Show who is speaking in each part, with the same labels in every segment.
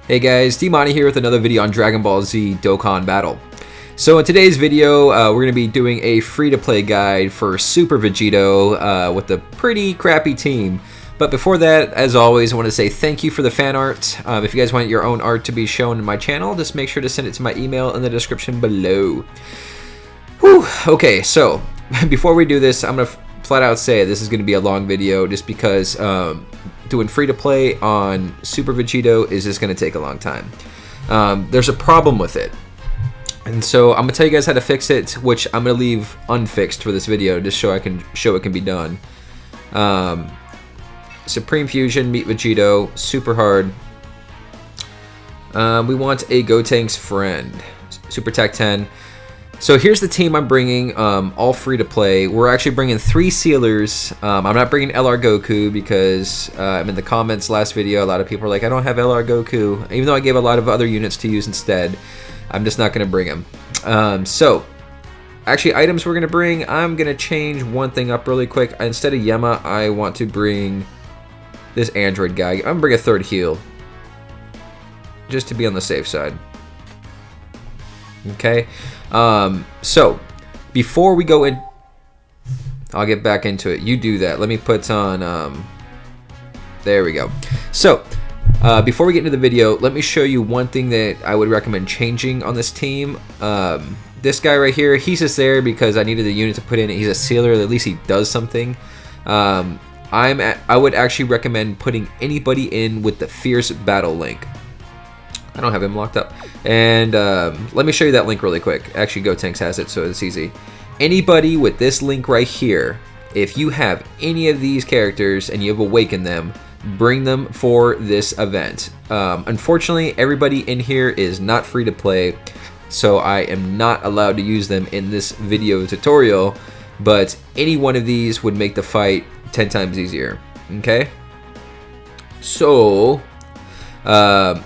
Speaker 1: Hey guys, Dmonty here with another video on Dragon Ball Z Dokkan Battle. So in today's video, we're going to be doing a free-to-play guide for Super Vegito with a pretty crappy team. But before that, as always, I want to say thank you for the fan art. If you guys want your own art to be shown in my channel, just make sure to send it to my email in the description below. Whew, okay, so before we do this, I'm going to flat out say this is going to be a long video just because doing free-to-play on Super Vegito is just going to take a long time. There's a problem with it. And so I'm going to tell you guys how to fix it, which I'm going to leave unfixed for this video just so I can show it can be done. Supreme Fusion, Meet Vegito, super hard. We want a Gotenks friend, Super Tech 10. So here's the team I'm bringing, all free to play. We're actually bringing 3 sealers. I'm not bringing LR Goku because in the comments last video, a lot of people are like, I don't have LR Goku. Even though I gave a lot of other units to use instead, I'm just not going to bring them. So actually items we're going to bring, I'm going to change one thing up really quick. Instead of Yema, I want to bring this android guy. I'm going to bring a 3rd heal just to be on the safe side. Okay, so before we go in, I'll get back into it. You do that. Let me put on, there we go. So, before we get into the video, let me show you one thing that I would recommend changing on this team. This guy right here, he's just there because I needed a unit to put in. He's a sealer, at least he does something. I would actually recommend putting anybody in with the Fierce Battle link. I don't have him locked up. And let me show you that link really quick. Actually, Gotenks has it, so it's easy. Anybody with this link right here, if you have any of these characters and you have awakened them, bring them for this event. Unfortunately, everybody in here is not free to play, so I am not allowed to use them in this video tutorial, but any one of these would make the fight 10 times easier. Okay? So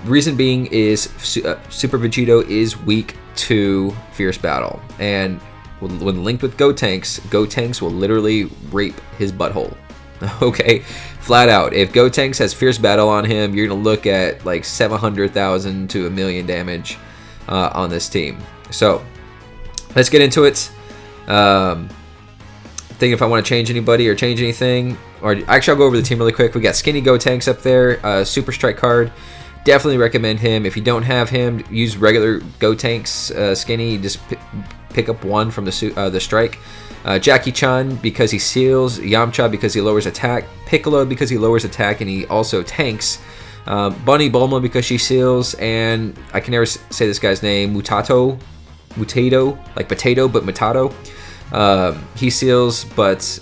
Speaker 1: reason being is Super Vegito is weak to Fierce Battle, and when linked with Gotenks will literally rape his butthole. Okay, flat out. If Gotenks has Fierce Battle on him, you're gonna look at like 700,000 to 1,000,000 damage on this team. So let's get into it. Think if I want to change anybody or change anything, or actually I'll go over the team really quick. We got Skinny Gotenks up there, Super Strike card. Definitely recommend him. If you don't have him, use regular Gotenks Skinny. Just pick up one from the strike. Jackie-chan because he seals, Yamcha because he lowers attack, Piccolo because he lowers attack and he also tanks, Bunny Bulma because she seals, and I can never say this guy's name, Mutato, like potato but Mutato. He seals, but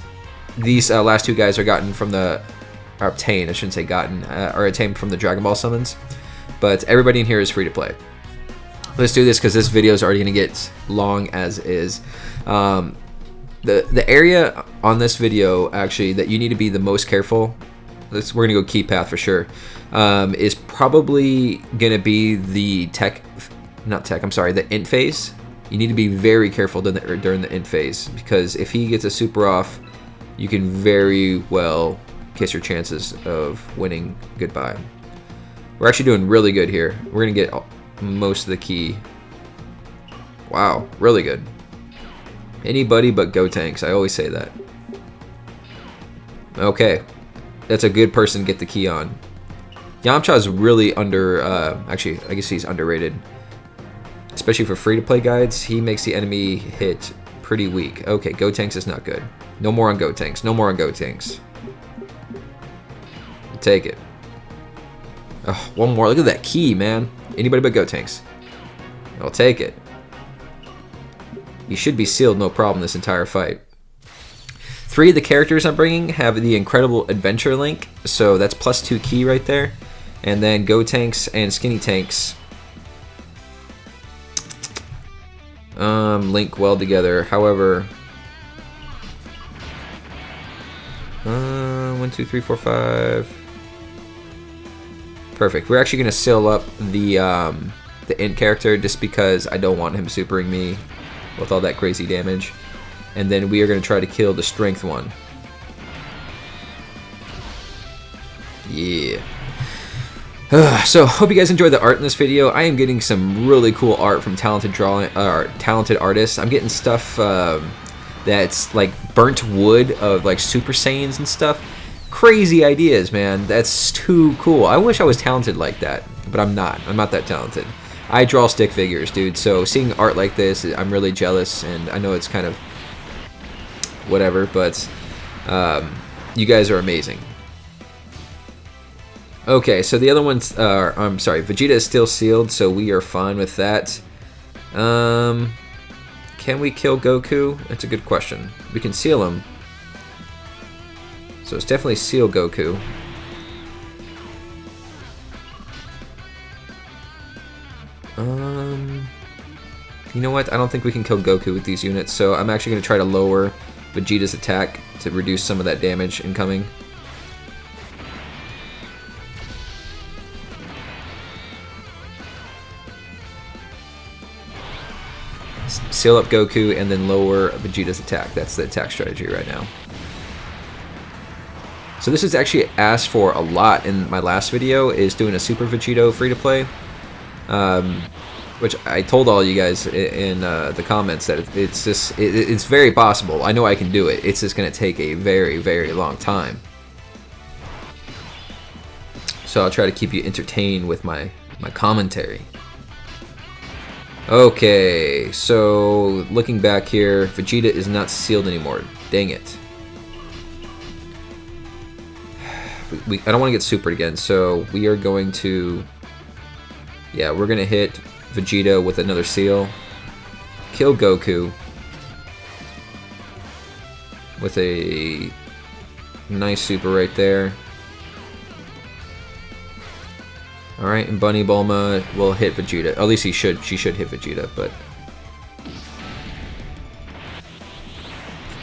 Speaker 1: these last 2 guys are gotten from the, or obtained, I shouldn't say gotten, are obtained from the Dragon Ball summons. But everybody in here is free to play. Let's do this because this video is already going to get long as is. The area on this video, actually, that you need to be the most careful, we're going to go key path for sure, is probably going to be the the int phase. You need to be very careful during the int phase, because if he gets a super off, you can very well kiss your chances of winning goodbye. We're actually doing really good here. We're going to get most of the key. Wow, really good. Anybody but Gotenks, I always say that. Okay, that's a good person to get the key on. Yamcha is really actually, I guess he's underrated. Especially for free-to-play guides, he makes the enemy hit pretty weak. Okay, Gotenks is not good. No more on Gotenks. No more on Gotenks. Take it. Oh, one more. Look at that key, man. Anybody but Gotenks. I'll take it. He should be sealed no problem this entire fight. 3 of the characters I'm bringing have the incredible adventure link, so that's +2 key right there. And then Gotenks and Skinny Tanks link well together. However, 1, 2, 3, 4, 5. Perfect. We're actually gonna seal up the int character just because I don't want him supering me with all that crazy damage. And then we are gonna try to kill the strength one. Yeah. So, hope you guys enjoyed the art in this video. I am getting some really cool art from talented artists. I'm getting stuff that's like burnt wood of like Super Saiyans and stuff. Crazy ideas, man. That's too cool. I wish I was talented like that, but I'm not. I'm not that talented. I draw stick figures, dude. So seeing art like this, I'm really jealous, and I know it's kind of whatever, but you guys are amazing. Okay, so the other ones are, I'm sorry, Vegeta is still sealed, so we are fine with that. Can we kill Goku? That's a good question. We can seal him. So it's definitely seal Goku. You know what? I don't think we can kill Goku with these units, so I'm actually going to try to lower Vegeta's attack to reduce some of that damage incoming. Seal up Goku and then lower Vegeta's attack. That's the attack strategy right now. So this is actually asked for a lot in my last video, is doing a Super Vegito free-to-play. Which I told all you guys in the comments that it's very possible. I know I can do it. It's just going to take a very, very long time. So I'll try to keep you entertained with my commentary. Okay, so looking back here, Vegeta is not sealed anymore. Dang it. I don't want to get supered again, so we are going to... Yeah, we're going to hit Vegeta with another seal. Kill Goku with a nice super right there. Alright, and Bunny Bulma will hit Vegeta. At least she should hit Vegeta, but...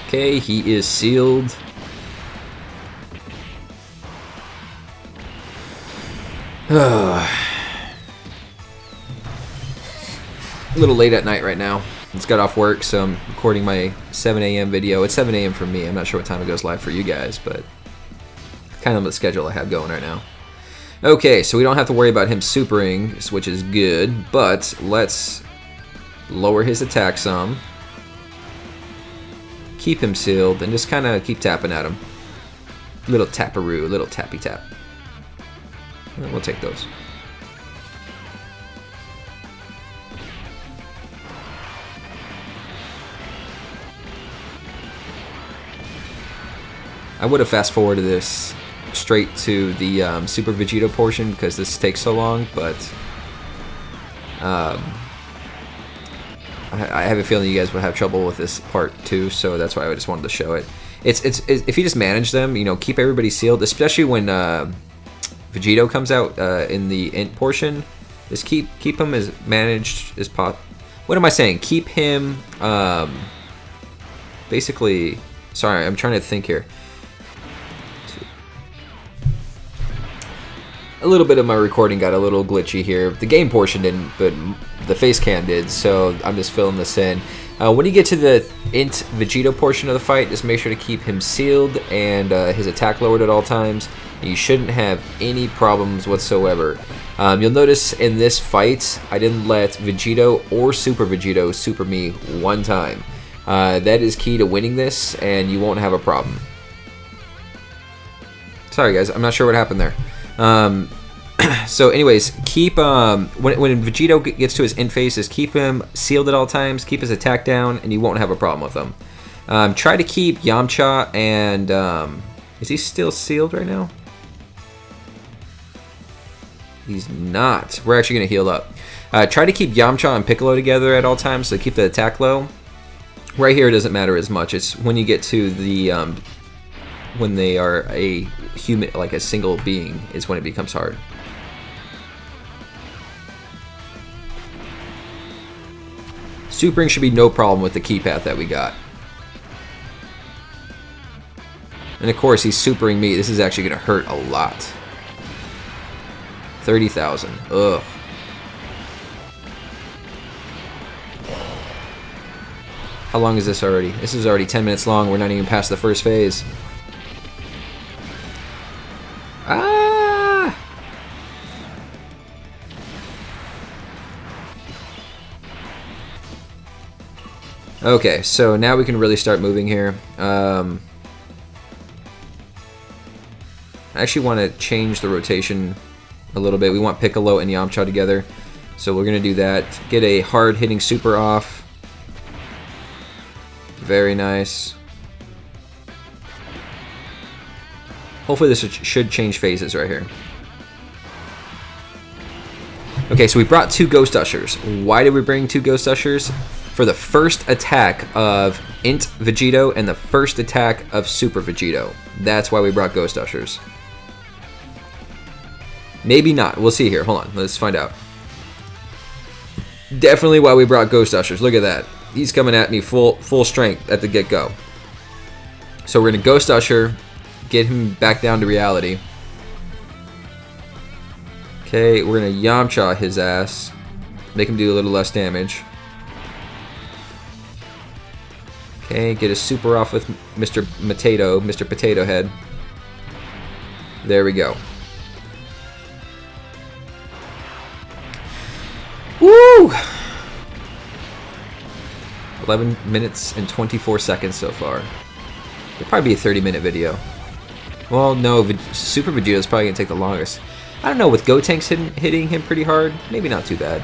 Speaker 1: Okay, he is sealed. A little late at night right now. Just got off work, so I'm recording my 7 a.m. video. It's 7 a.m. for me. I'm not sure what time it goes live for you guys, but kind of the schedule I have going right now. Okay, so we don't have to worry about him supering, which is good, but let's lower his attack some. Keep him sealed, and just kind of keep tapping at him. Little taparoo, little tappy tap. We'll take those. I would have fast forwarded this straight to the Super Vegito portion because this takes so long, but I have a feeling you guys would have trouble with this part too, so that's why I just wanted to show it. It's if you just manage them, you know, keep everybody sealed, especially when Vegito comes out in the Int portion. Just keep him as managed as possible. What am I saying? Keep him basically. Sorry, I'm trying to think here. A little bit of my recording got a little glitchy here. The game portion didn't, but the face cam did, so I'm just filling this in. When you get to the Int Vegito portion of the fight, just make sure to keep him sealed and his attack lowered at all times. You shouldn't have any problems whatsoever. You'll notice in this fight, I didn't let Vegito or Super Vegito super me one time. That is key to winning this, and you won't have a problem. Sorry guys, I'm not sure what happened there. So anyways, keep when Vegito gets to his Int phase, just keep him sealed at all times, keep his attack down, and you won't have a problem with him. Try to keep Yamcha and is he still sealed right now? He's not. We're actually gonna heal up. Try to keep Yamcha and Piccolo together at all times, so keep the attack low. Right here it doesn't matter as much. It's when you get to the when they are a human, like a single being, is when it becomes hard. Supering should be no problem with the key path that we got. And of course, he's supering me. This is actually going to hurt a lot. 30,000. Ugh. How long is this already? This is already 10 minutes long. We're not even past the first phase. Ah! Okay, so now we can really start moving here. I actually want to change the rotation a little bit. We want Piccolo and Yamcha together, so we're going to do that. Get a hard-hitting super off. Very nice. Hopefully this should change phases right here. Okay, so we brought 2 Ghost Ushers. Why did we bring 2 Ghost Ushers? For the first attack of Int Vegito and the first attack of Super Vegito. That's why we brought Ghost Ushers. Maybe not. We'll see here. Hold on. Let's find out. Definitely why we brought Ghost Ushers. Look at that. He's coming at me full strength at the get-go. So we're going to Ghost Usher, get him back down to reality. Okay, we're going to Yamcha his ass, make him do a little less damage. Okay, get a super off with Mr. Potato Head. There we go. Woo! 11 minutes and 24 seconds so far. It'll probably be a 30-minute video. Well, no, Super Vegito is probably going to take the longest. I don't know, with Gotenks hitting him pretty hard, maybe not too bad.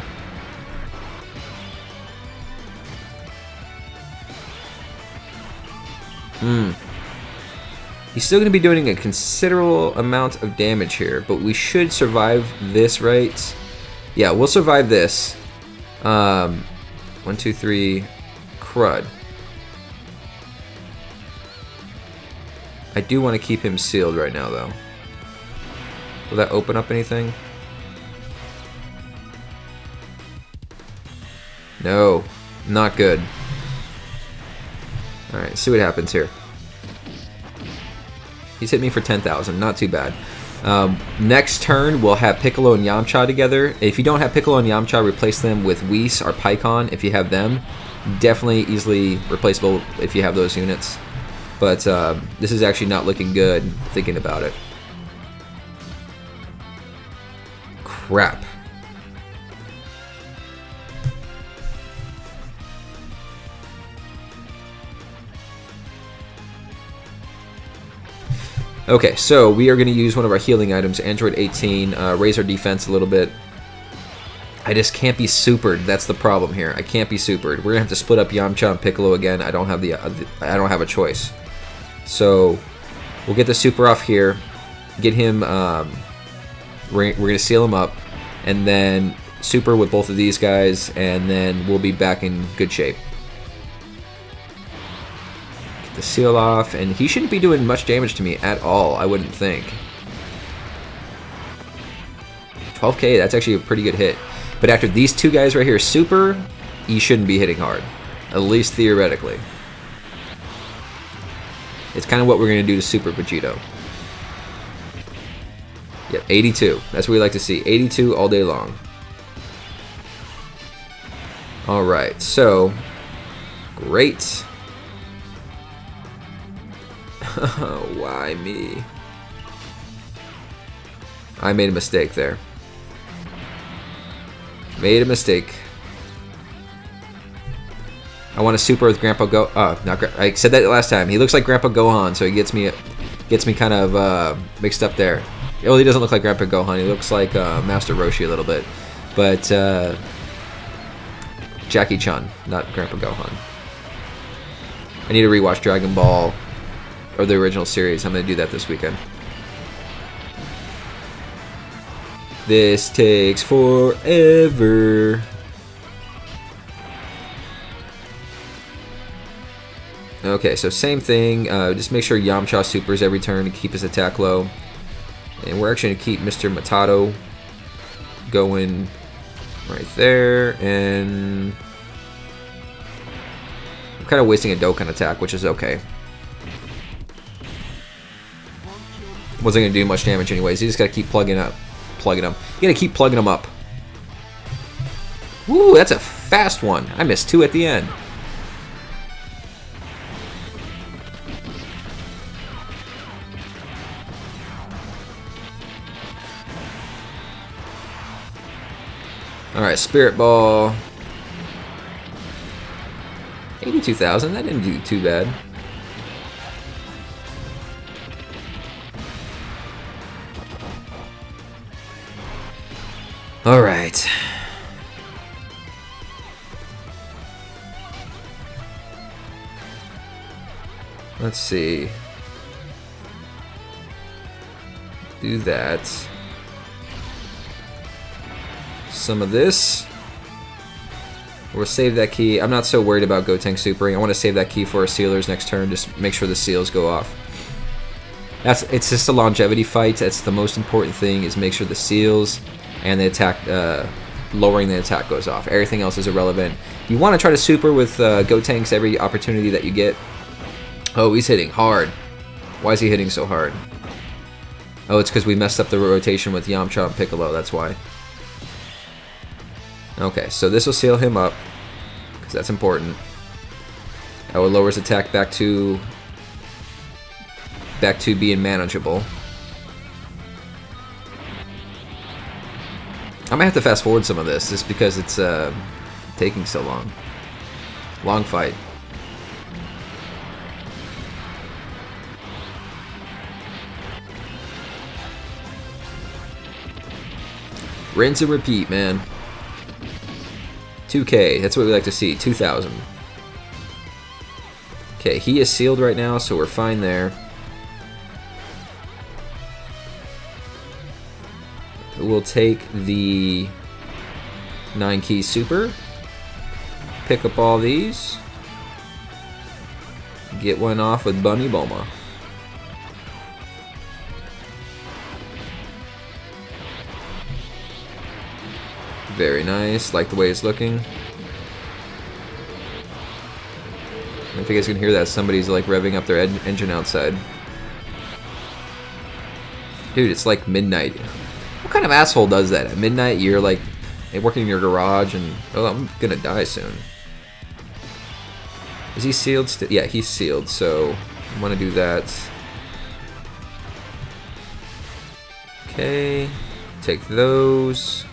Speaker 1: He's still going to be doing a considerable amount of damage here, but we should survive this, right? Yeah, we'll survive this. 1, 2, 3, crud. I do want to keep him sealed right now, though. Will that open up anything? No, not good. Alright, see what happens here. He's hit me for 10,000, not too bad. Next turn, we'll have Piccolo and Yamcha together. If you don't have Piccolo and Yamcha, replace them with Whis or Pikkon if you have them. Definitely easily replaceable if you have those units. But this is actually not looking good, thinking about it. Crap. Okay, so we are going to use one of our healing items, Android 18, raise our defense a little bit. I just can't be supered. That's the problem here. I can't be supered. We're gonna have to split up Yamcha and Piccolo again. I don't have a choice. So we'll get the super off here. Get him. We're gonna seal him up, and then super with both of these guys, and then we'll be back in good shape. Get the seal off, and he shouldn't be doing much damage to me at all. I wouldn't think. 12k. That's actually a pretty good hit. But after these two guys right here, super, he shouldn't be hitting hard, at least theoretically. It's kind of what we're going to do to Super Vegito. Yep, 82. That's what we like to see. 82 all day long. Alright, so, great. Why me? I made a mistake there. Made a mistake. I want to super with Grandpa Go. I said that last time. He looks like Grandpa Gohan, so he gets me kind of mixed up there. Well, he doesn't look like Grandpa Gohan. He looks like Master Roshi a little bit, but Jackie Chun, not Grandpa Gohan. I need to rewatch Dragon Ball or the original series. I'm gonna do that this weekend. This takes forever. Okay, so same thing. Just make sure Yamcha supers every turn to keep his attack low. And we're actually going to keep Mr. Matato going right there. And I'm kind of wasting a Dokkan attack, which is okay. Wasn't going to do much damage anyways. You just got to keep plugging them. You got to keep plugging them up. Woo, that's a fast one. I missed two at the end. Alright, Spirit Ball. 82,000, that didn't do too bad. Alright. Let's see. Do that. Some of this. We'll save that key. I'm not so worried about Gotenk supering. I want to save that key for our sealers next turn. Just make sure the seals go off. It's just a longevity fight. That's the most important thing, is make sure the seals and the attack, lowering the attack goes off. Everything else is irrelevant. You want to try to super with Gotenks every opportunity that you get. Oh, he's hitting hard. Why is he hitting so hard? Oh, it's because we messed up the rotation with Yamcha and Piccolo. That's why. Okay, so this will seal him up, because that's important. That will lower his attack back to being manageable. I might have to fast forward some of this, just because it's taking so long. Long fight. Rinse and repeat, man. 2K, that's what we like to see. 2,000. Okay, he is sealed right now, so we're fine there. We'll take the 9-key super. Pick up all these. Get one off with Bunny Bulma. Very nice, like the way it's looking. I think you guys can hear that. Somebody's like revving up their engine outside. Dude, it's like midnight. What kind of asshole does that? At midnight, you're like working in your garage and, oh, I'm gonna die soon. Is he sealed still? Yeah, he's sealed, so I want to do that. Okay, take those.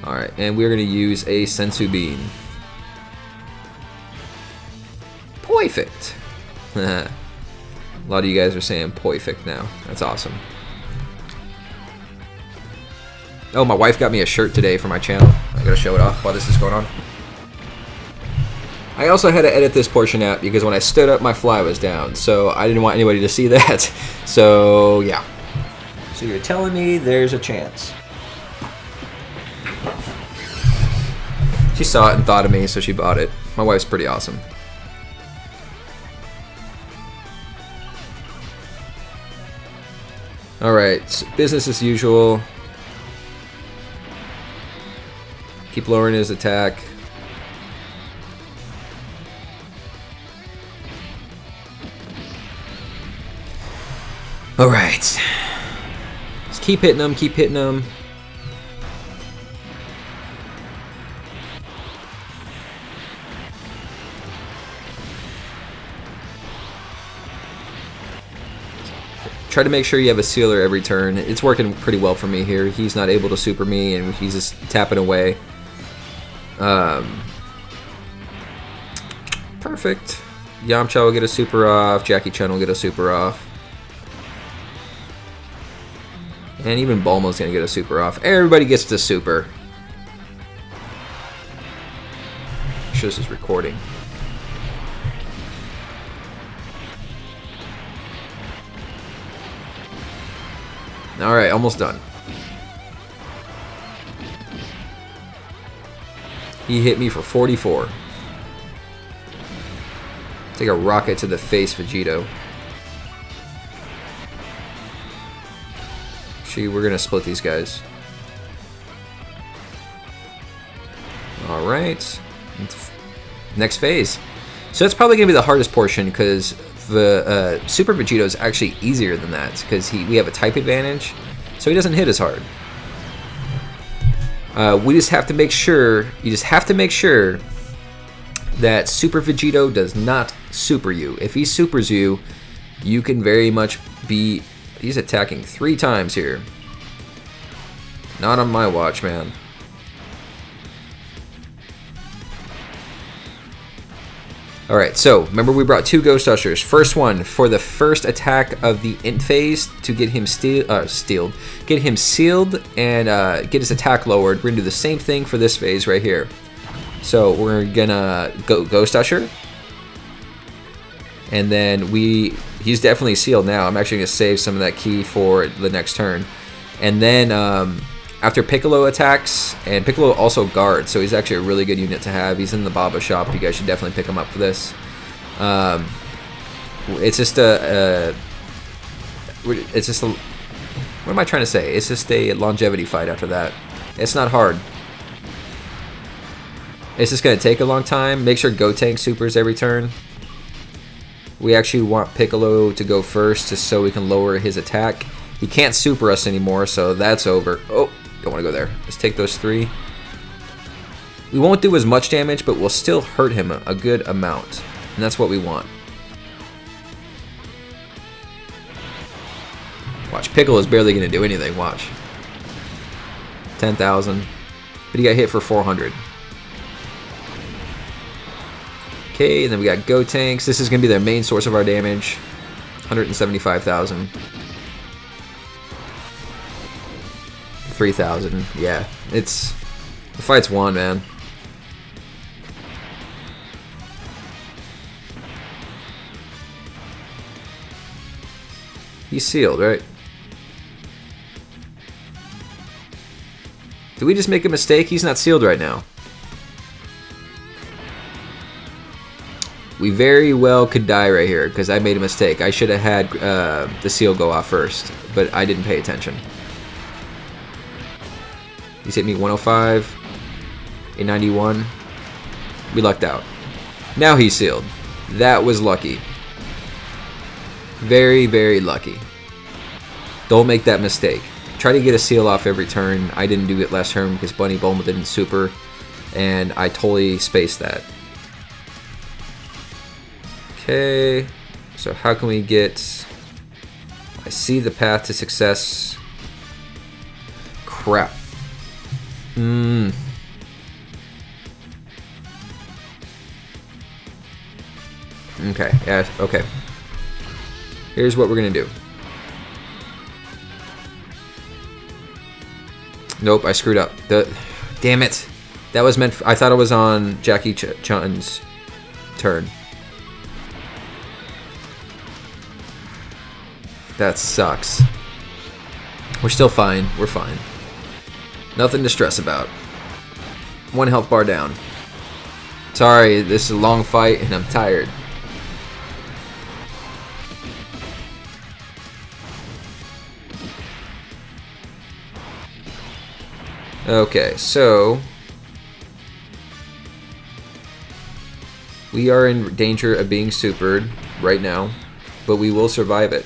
Speaker 1: Alright, and we're going to use a Sensu Bean. Perfect. A lot of you guys are saying perfect now. That's awesome. Oh, my wife got me a shirt today for my channel. I gotta show it off while this is going on. I also had to edit this portion out because when I stood up, my fly was down. So I didn't want anybody to see that. So, yeah. So you're telling me there's a chance. She saw it and thought of me, so she bought it. My wife's pretty awesome. Alright, so business as usual. Keep lowering his attack. Alright. Just keep hitting him, keep hitting him. Try to make sure you have a sealer every turn. It's working pretty well for me here. He's not able to super me, and he's just tapping away. Perfect. Yamcha will get a super off. Jackie Chan will get a super off. And even Bulma's going to get a super off. Everybody gets the super. Make sure this is recording. Alright, almost done. He hit me for 44. Take a rocket to the face, Vegito. Actually, we're gonna split these guys. Alright. Next phase. So that's probably gonna be the hardest portion because the Super Vegito is actually easier than that because we have a type advantage, so he doesn't hit as hard. We just have to make sure. You just have to make sure that Super Vegito does not super you. If he supers you, you can very much be. He's attacking 3 times here. Not on my watch, man. Alright, so remember we brought 2 Ghost Ushers. First one for the first attack of the Int phase to get him get him sealed and get his attack lowered. We're gonna do the same thing for this phase right here. So we're gonna go Ghost Usher, and then he's definitely sealed now. I'm actually gonna save some of that key for the next turn, and then after Piccolo attacks, and Piccolo also guards, so he's actually a really good unit to have. He's in the Baba shop. You guys should definitely pick him up for this. It's just a what am I trying to say? It's just a longevity fight after that. It's not hard. It's just going to take a long time. Make sure Gotenk supers every turn. We actually want Piccolo to go first just so we can lower his attack. He can't super us anymore, so that's over. Oh, don't want to go there. Let's take those 3. We won't do as much damage, but we'll still hurt him a good amount. And that's what we want. Watch, Piccolo is barely going to do anything. Watch. 10,000. But he got hit for 400. Okay, and then we got Gotenks. This is going to be their main source of our damage. 175,000. 3,000. Yeah, the fight's won, man. He's sealed, right? Did we just make a mistake? He's not sealed right now. We very well could die right here because I made a mistake. I should have had the seal go off first, but I didn't pay attention. He's hit me 105, a 91. We lucked out. Now he's sealed. That was lucky. Very, very lucky. Don't make that mistake. Try to get a seal off every turn. I didn't do it last turn because Bunny Bulma didn't super, and I totally spaced that. Okay, so how can we get... I see the path to success. Crap. Okay, yeah, okay. Here's what we're gonna do. Nope, I screwed up. Damn it. That was meant for, I thought it was on Jackie Chun's turn. That sucks. We're still fine. We're fine. Nothing to stress about. 1 health bar down. Sorry, this is a long fight and I'm tired. Okay, so we are in danger of being supered right now, but we will survive it.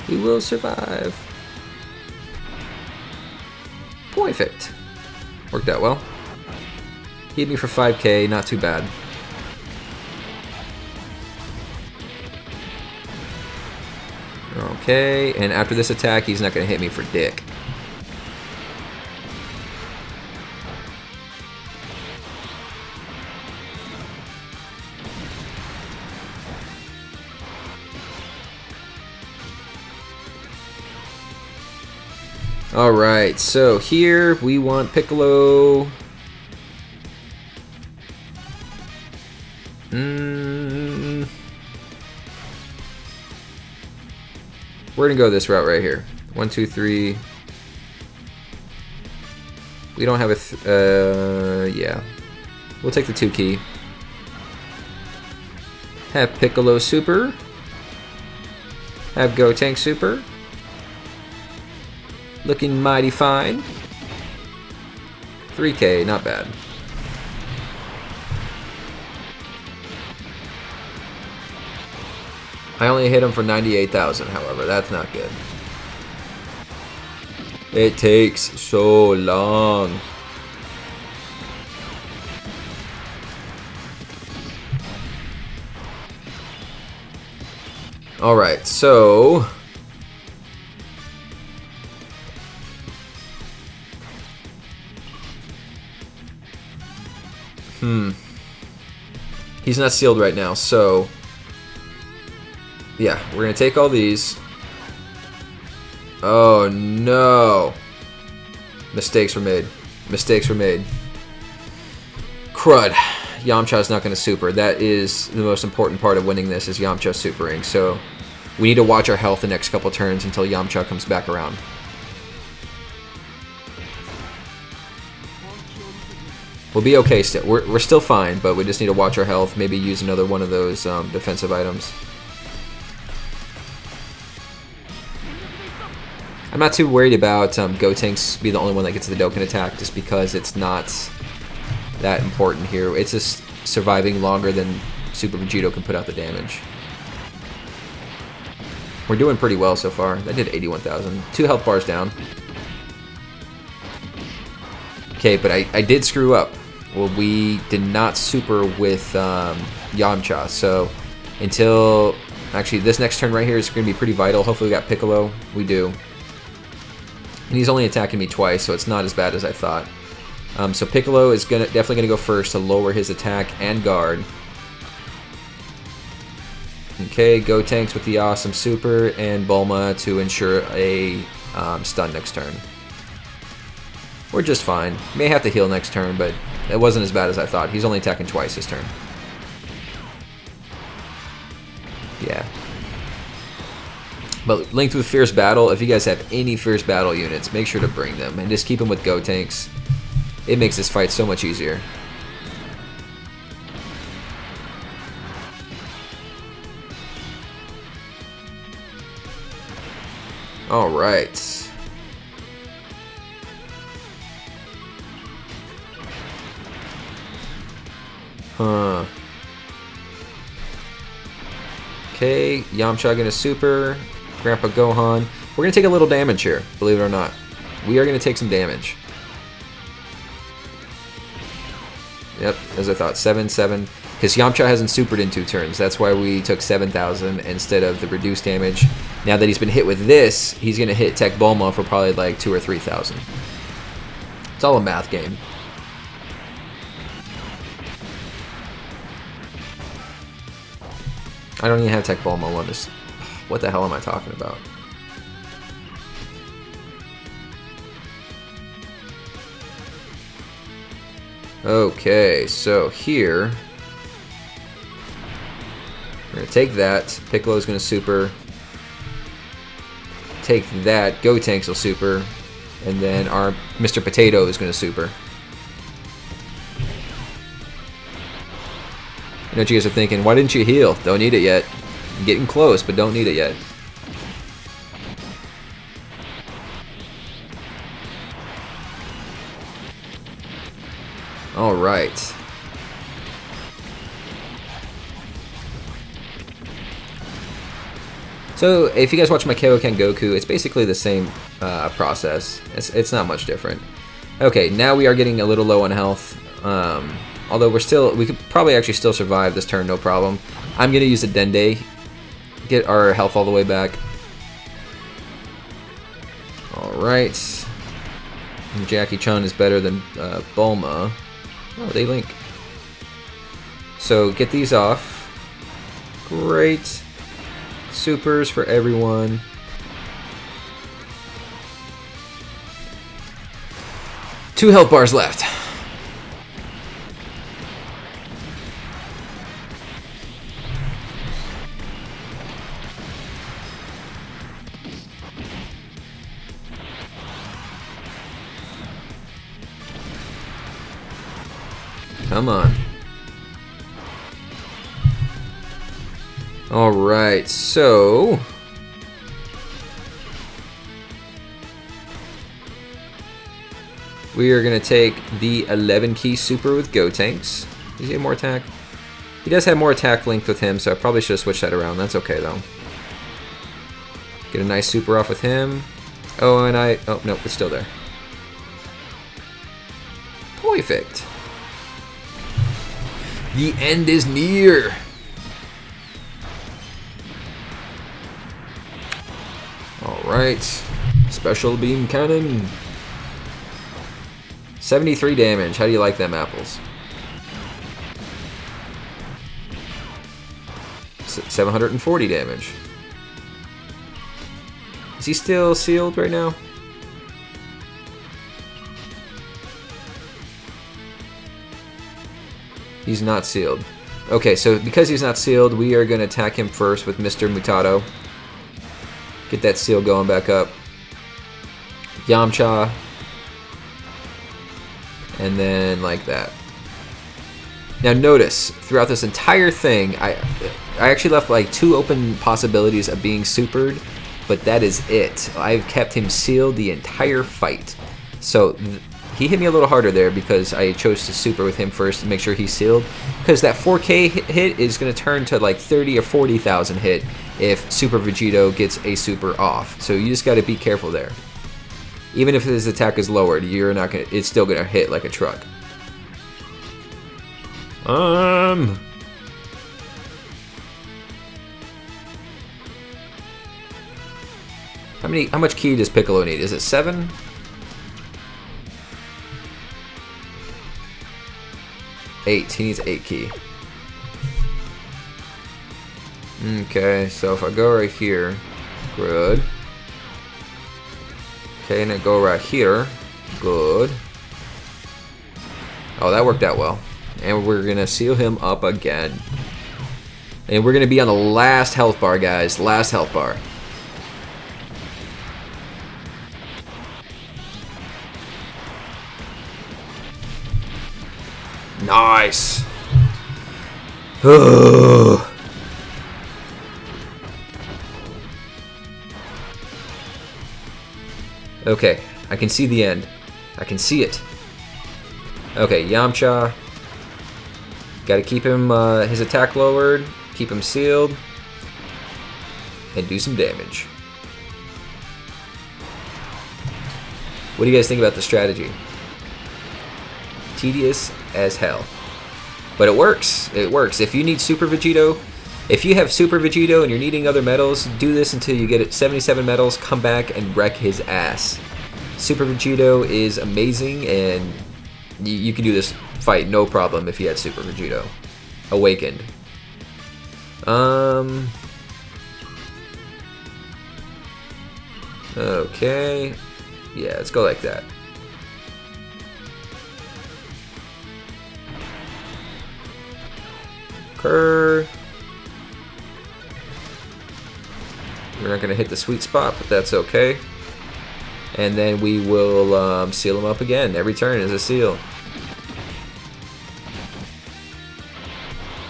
Speaker 1: We will survive. Perfect. Worked out well. He hit me for 5k, not too bad. Okay, and after this attack, he's not going to hit me for dick. Alright, so here we want Piccolo. We're gonna go this route right here. 1, 2, 3. We don't have a yeah. We'll take the 2 key. Have Piccolo super. Have Gotenk super. Looking mighty fine. 3k, not bad. I only hit him for 98,000, however, that's not good. It takes so long. Alright, so... He's not sealed right now, so yeah, we're gonna take all these. Oh no! Mistakes were made. Mistakes were made. Crud. Yamcha's not gonna super. That is the most important part of winning this, is Yamcha supering. So we need to watch our health the next couple turns until Yamcha comes back around. We'll be okay still. We're still fine, but we just need to watch our health. Maybe use another one of those defensive items. I'm not too worried about Gotenks be the only one that gets the Dokkan attack, just because it's not that important here. It's just surviving longer than Super Vegito can put out the damage. We're doing pretty well so far. That did 81,000. 2 health bars down. Okay, but I did screw up. Well, we did not super with Yamcha, so until... Actually, this next turn right here is going to be pretty vital. Hopefully we got Piccolo. We do. And he's only attacking me twice, so it's not as bad as I thought. So Piccolo is definitely going to go first to lower his attack and guard. Okay, Gotenks with the awesome super, and Bulma to ensure a stun next turn. We're just fine. May have to heal next turn, but it wasn't as bad as I thought. He's only attacking twice this turn. Yeah. But linked with Fierce Battle, if you guys have any Fierce Battle units, make sure to bring them. And just keep them with Gotenks. It makes this fight so much easier. Alright. Huh. Okay, Yamcha gonna super. Grandpa Gohan. We're going to take a little damage here, believe it or not. We are going to take some damage. Yep, as I thought, 7-7. Because Yamcha hasn't supered in 2 turns. That's why we took 7,000 instead of the reduced damage. Now that he's been hit with this, he's going to hit Tech Bulma for probably like 2,000 or 3,000. It's all a math game. I don't even have Tech Bulma on this. What the hell am I talking about? Okay, so here we're gonna take that. Piccolo's gonna super. Take that. Gotenks will super, and then our Mr. Potato is gonna super. I know what you guys are thinking. Why didn't you heal? Don't need it yet. I'm getting close, but don't need it yet. All right. So, if you guys watch my Kaioken Goku, it's basically the same process. It's not much different. Okay, now we are getting a little low on health. Although we could probably actually still survive this turn, no problem. I'm gonna use a Dende, get our health all the way back. All right. And Jackie Chun is better than Bulma. Oh, they link. So get these off. Great. Supers for everyone. Two health bars left. Come on. Alright, so we are going to take the 11 key super with Gotenks. Does he have more attack? He does have more attack linked with him, so I probably should have switched that around. That's okay, though. Get a nice super off with him. Oh, and oh, nope, it's still there. Perfect. The end is near. Alright. Special beam cannon. 73 damage. How do you like them apples? 740 damage. Is he still sealed right now? He's not sealed. Okay, so because he's not sealed, we are going to attack him first with Mr. Mutado. Get that seal going back up. Yamcha. And then like that. Now notice, throughout this entire thing, I actually left like 2 open possibilities of being supered, but that is it. I've kept him sealed the entire fight. So he hit me a little harder there because I chose to super with him first to make sure he's sealed. Because that 4K hit is going to turn to like 30 or 40,000 hit if Super Vegito gets a super off. So you just got to be careful there. Even if his attack is lowered, you're not gonna. It's still gonna hit like a truck. How much ki does Piccolo need? Is it 7? Eight. He needs 8 ki. Okay, so if I go right here, good. Okay, and I go right here, good. Oh, that worked out well. And we're gonna seal him up again. And we're gonna be on the last health bar, guys. Last health bar. Nice. Okay, I can see the end. I can see it. Okay, Yamcha. Gotta keep him, his attack lowered, keep him sealed, and do some damage. What do you guys think about the strategy? Tedious as hell. But it works. It works. If you need Super Vegito, if you have Super Vegito and you're needing other medals, do this until you get 77 medals, come back and wreck his ass. Super Vegito is amazing, and you can do this fight no problem if you had Super Vegito. Awakened. Okay. Yeah, let's go like that. We're not going to hit the sweet spot, but that's okay. And then we will seal him up again. Every turn is a seal.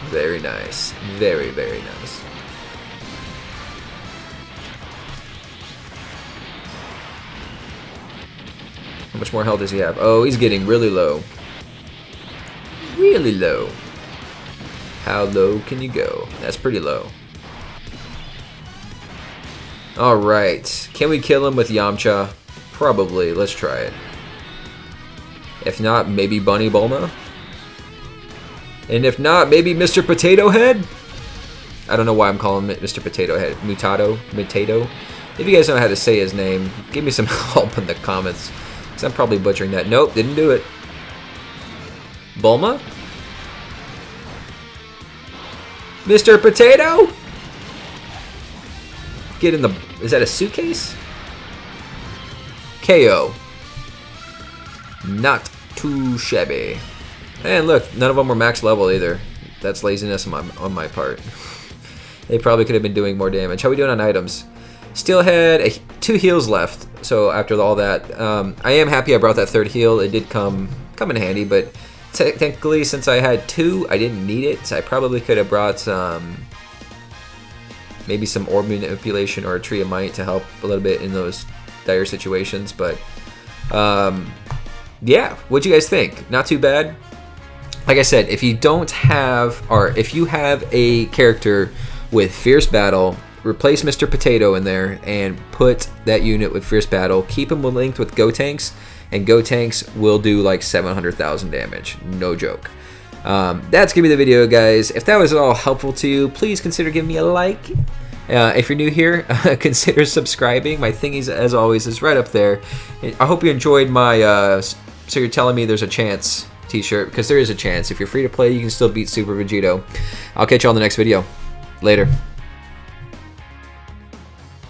Speaker 1: Very nice. Very, very nice. How much more health does he have? Oh, he's getting really low. Really low. How low can you go? That's pretty low. Alright. Can we kill him with Yamcha? Probably. Let's try it. If not, maybe Bunny Bulma? And if not, maybe Mr. Potato Head? I don't know why I'm calling it Mr. Potato Head. Mutato. If you guys know how to say his name, give me some help in the comments. Because I'm probably butchering that. Nope, didn't do it. Bulma? Mr. Potato? Get in the... Is that a suitcase? KO. Not too shabby. And look, none of them were max level either. That's laziness on my part. They probably could have been doing more damage. How are we doing on items? Still had 2 heals left. So after all that, I am happy I brought that 3rd heal. It did come in handy, but technically since I had 2, I didn't need it. So I probably could have brought maybe some orb manipulation or a tree of might to help a little bit in those dire situations. But yeah, what'd you guys think? Not too bad. Like I said, if you don't have, or if you have a character with Fierce Battle, replace Mr. Potato in there and put that unit with Fierce Battle. Keep him linked with Gotenks, and Gotenks will do like 700,000 damage. No joke. That's gonna be the video, guys. If that was at all helpful to you, please consider giving me a like. If you're new here, consider subscribing. My thingies, as always, is right up there. I hope you enjoyed my So You're Telling Me There's a Chance t-shirt, because there is a chance. If you're free to play, you can still beat Super Vegito. I'll catch you on the next video. Later.